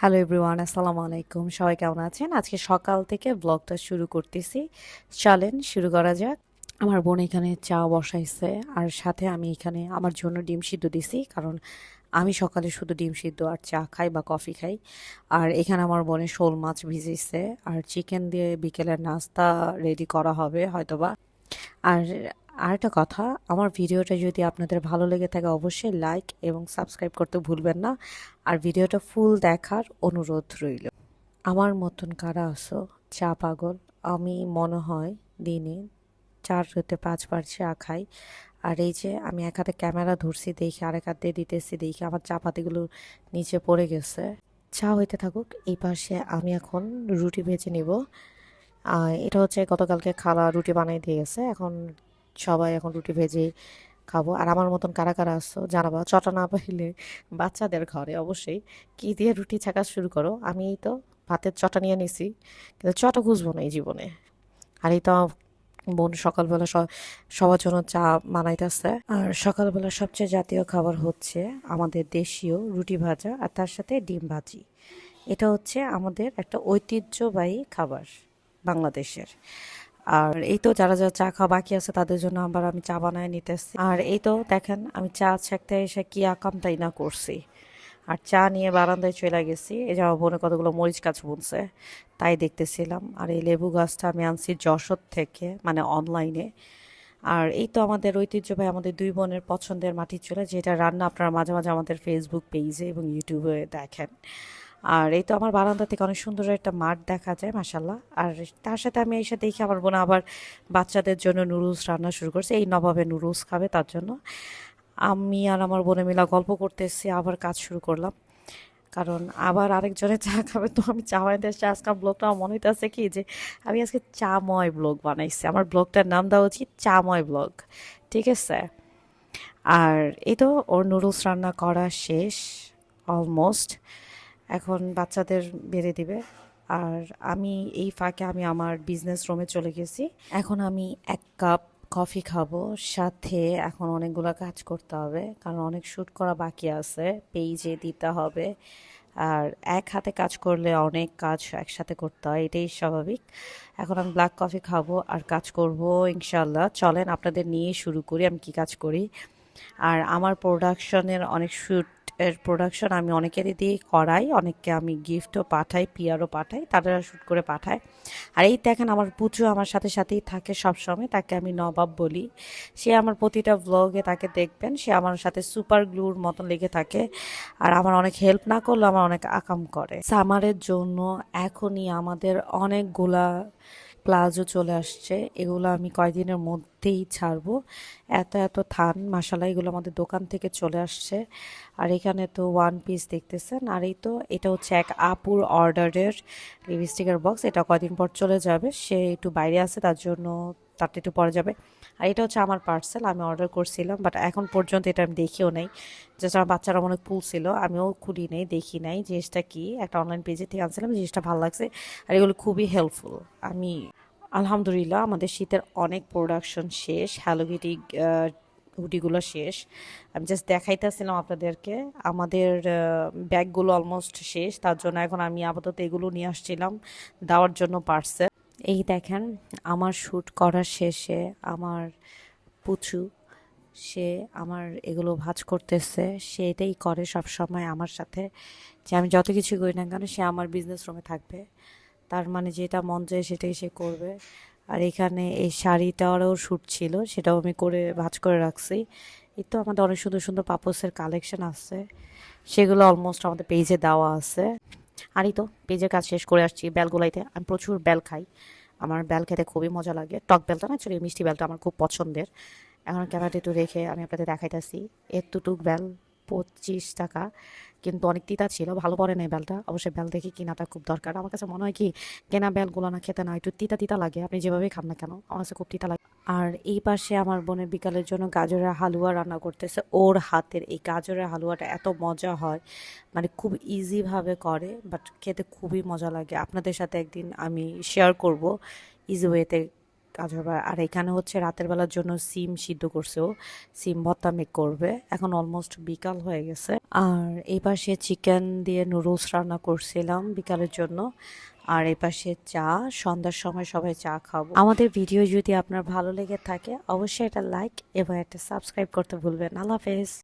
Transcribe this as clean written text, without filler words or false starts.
Hello everyone, আসসালামু আলাইকুম। সবাই কেমন আছেন? আজকে সকাল থেকে ব্লগটা শুরু করতেছি। চলেন শুরু করা যাক। আমার বোন এখানে চা বসাইছে আর সাথে আমি এখানে আমার জন্য ডিম সিদ্ধ দিছি, কারণ আমি সকালে শুধু ডিম সিদ্ধ আর চা খাই বা কফি খাই। আর এখানে আমার বোনে শোল মাছ ভিজিয়েছে আর চিকেন দিয়ে বিকেলের নাস্তা রেডি করা হবে হয়তোবা। আর আরেকটা কথা, আমার ভিডিওটা যদি আপনাদের ভালো লেগে থাকে অবশ্যই লাইক এবং সাবস্ক্রাইব করতে ভুলবেন না। আর ভিডিওটা ফুল দেখার অনুরোধ রইল। আমার মতন কারা আছো চা পাগল? আমি মনে হয় দিনে 4 থেকে 5 বার চা খাই। আর এই যে আমি এক হাতে ক্যামেরা ধরছি দেখি, আরেক হাতে দিতেছি দেখি আমার চা পাতিগুলো নিচে পড়ে গেছে। চা হইতে থাকুক, এই পাশে আমি এখন রুটি ভেজে নিব। এটা হচ্ছে গতকালকে খালা রুটি বানিয়ে দিয়ে গেছে, এখন সবাই এখন রুটি ভেজে খাবো। আর আমার মতন কারা কারা আসছো জানাবা, চটা না পাইলে বাচ্চাদের ঘরে অবশ্যই কি দিয়ে রুটি ছাকা শুরু করো। আমি এই তো ভাতের চটা নিয়ে নিছি, কিন্তু চটা খুঁজবো না এই জীবনে। আর এই তো বোন সকালবেলা সবার জন্য চা বানাইতেছে। আর সকালবেলা সবচেয়ে জাতীয় খাবার হচ্ছে আমাদের দেশীয় রুটি ভাজা আর তার সাথে ডিম ভাজি। এটা হচ্ছে আমাদের একটা ঐতিহ্যবাহী খাবার বাংলাদেশের। আর এই তো যারা যারা চা খাওয়া বাকি আছে তাদের জন্য আবার আমি চা বানায় নিতেছি। আর এই তো দেখেন আমি চা ছাকতে এসে কি আকামটাই না করছি। আর চা নিয়ে বারান্দায় চলে গেছি, এই যে আমার বোনে কতগুলো মরিচ গাছ বুনছে তাই দেখতেছিলাম। আর এই লেবু গাছটা আমি আনছি যশোর থেকে, মানে অনলাইনে। আর এই তো আমাদের ঐতিহ্যবাহী আমাদের দুই বোনের পছন্দের মাটির চুলা, যেটা রান্না আপনারা মাঝে মাঝে আমাদের ফেসবুক পেজে এবং ইউটিউবে দেখেন। আর এই তো আমার বারান্দা থেকে অনেক সুন্দর একটা মাঠ দেখা যায় মাসাল্লাহ। আর তার সাথে আমি এসে দেখি আমার বোন আবার বাচ্চাদের জন্য নুডলস রান্না শুরু করছে, এই নবাবে নুডলস খাবে তার জন্য। আমি আর আমার বোনে মিলা গল্প করতে এসেছি, আবার কাজ শুরু করলাম। কারণ আবার আরেকজনে চা খাবে, তো আমি চা বানাইতে এসেছি। আজকে ব্লগটা আমার মনে হইতেছে কি যে আমি আজকে চাময় ব্লগ বানাইছি। আমার ব্লগটার নাম দেওয়া উচিত চাময় ব্লগ, ঠিক আছে? আর এই তো ওর নুডলস রান্না করা শেষ অলমোস্ট, এখন বাচ্চাদের বেড়ে দিবে। আর আমি এই ফাঁকে আমি আমার বিজনেস রুমে চলে গেছি। এখন আমি 1 কাপ কফি খাবো, সাথে এখন অনেকগুলো কাজ করতে হবে, কারণ অনেক শ্যুট করা বাকি আছে, পেজে দিতে হবে। আর এক হাতে কাজ করলে অনেক কাজ একসাথে করতে হয়, এটাই স্বাভাবিক। এখন আমি ব্ল্যাক কফি খাবো আর কাজ করব ইনশাল্লাহ। চলেন আপনাদের নিয়ে শুরু করি আমি কি কাজ করি। আর আমার প্রোডাকশনের অনেক শ্যুট এর প্রোডাকশন আমি অনেকেরই দিয়ে করাই, অনেককে আমি গিফটও পাঠাই, পিআরও পাঠাই, তারা শ্যুট করে পাঠায়। আর এই দেখেন আমার পুচু আমার সাথে সাথেই থাকে সবসময়, তাকে আমি নবাব বলি। সে আমার প্রতিটা ব্লগে তাকে দেখবেন, সে আমার সাথে সুপার গ্লুর মতন লেগে থাকে। আর আমার অনেক হেল্প না করলে আমার অনেক আকাম করে। সামারের জন্য এখনই আমাদের অনেকগুলা প্লাজো চলে আসছে, এগুলো আমি কয়দিনের মধ্যেই ছাড়বো। এত এত থান মাসালা এগুলো আমাদের দোকান থেকে চলে আসছে। আর এখানে তো ওয়ান পিস দেখতেছেন। আর এই তো এটা হচ্ছে এক আপুর অর্ডারের লিপস্টিকের বক্স, এটা কয়দিন পর চলে যাবে, সে একটু বাইরে আছে তার জন্য তারটা একটু পরে যাবে। আর এটা হচ্ছে আমার পার্সেল, আমি অর্ডার করছিলাম বাট এখন পর্যন্ত এটা আমি দেখিও নাই। জাস্ট আমার বাচ্চারা অনেক ছিল, আমিও খুলি নাই, দেখি নাই জিনিসটা কি। একটা অনলাইন পেজে থেকে আনছিলাম, জিনিসটা ভালো লাগছে। আর এগুলো খুবই হেল্পফুল। আমি আলহামদুলিল্লাহ আমাদের শীতের অনেক প্রোডাকশন শেষ, হ্যালো কিটি হুডিগুলো শেষ। আমি জাস্ট দেখাইতেছিলাম আপনাদেরকে। আমাদের ব্যাগগুলো অলমোস্ট শেষ, তার জন্য এখন আমি আপাতত এগুলো নিয়ে আসছিলাম দেওয়ার জন্য পার্সেল। এই দেখেন আমার শ্যুট করার শেষে আমার পুচু, সে আমার এগুলো ভাঁজ করতেছে। সে এটাই করে সব সময় আমার সাথে, যে আমি যত কিছু করি না কেন সে আমার বিজনেস রুমে থাকবে, তার মানে যেটা মন চায় সেটাই সে করবে। আর এখানে এই শাড়িটারও শ্যুট ছিল, সেটাও আমি করে ভাঁজ করে রাখছি। এই তো আমাদের অনেক সুন্দর সুন্দর পাপোসের কালেকশন আছে, সেগুলো অলমোস্ট আমাদের পেজে দেওয়া আছে। আর এই তো পেজের কাজ শেষ করে আসছি বেলগুলাইতে। আমি প্রচুর বেল খাই, আমার বেল খেতে খুবই মজা লাগে। টক বেলটা না, অ্যাকচুয়ালি মিষ্টি বেলটা আমার খুব পছন্দের। এখন ক্যামেরাটা একটু রেখে আমি আপনাদের দেখাইতেছি। এতটুক বেল 25 টাকা, কিন্তু অনেক তিতা ছিল, ভালো পড়ে নাই বেলটা। অবশ্যই বেল দেখে কেনাটা খুব দরকার। আমার কাছে মনে হয় কি কেনা বেলগুলো না খেতে না একটু তিতা তিতা লাগে, আপনি যেভাবেই খান না কেন আমার কাছে খুব তিতা লাগে। আর এই পাশে আমার বোনের বিকালের জন্য গাজরের হালুয়া রান্না করতেছে। ওর হাতের এই গাজরের হালুয়াটা এত মজা হয়, মানে খুব ইজিভাবে করে, বাট খেতে খুবই মজা লাগে। আপনাদের সাথে একদিন আমি শেয়ার করব ইজি ওয়েতে কাজ হবে। আর এখানে হচ্ছে রাতের বেলার জন্য সিম সিদ্ধ করছে ও, সিম ভর্তা মেক করবে। এখন অলমোস্ট বিকাল হয়ে গেছে। আর এই পাশে চিকেন দিয়ে নুডলস রান্না করছিলাম বিকালের জন্য। আর এই পাশে চা, সন্ধ্যার সময় সবাই চা খাবো। আমাদের ভিডিও যদি আপনার ভালো লেগে থাকে অবশ্যই এটা লাইক এবং একটা সাবস্ক্রাইব করতে ভুলবেন না। আল্লাহ হাফেজ।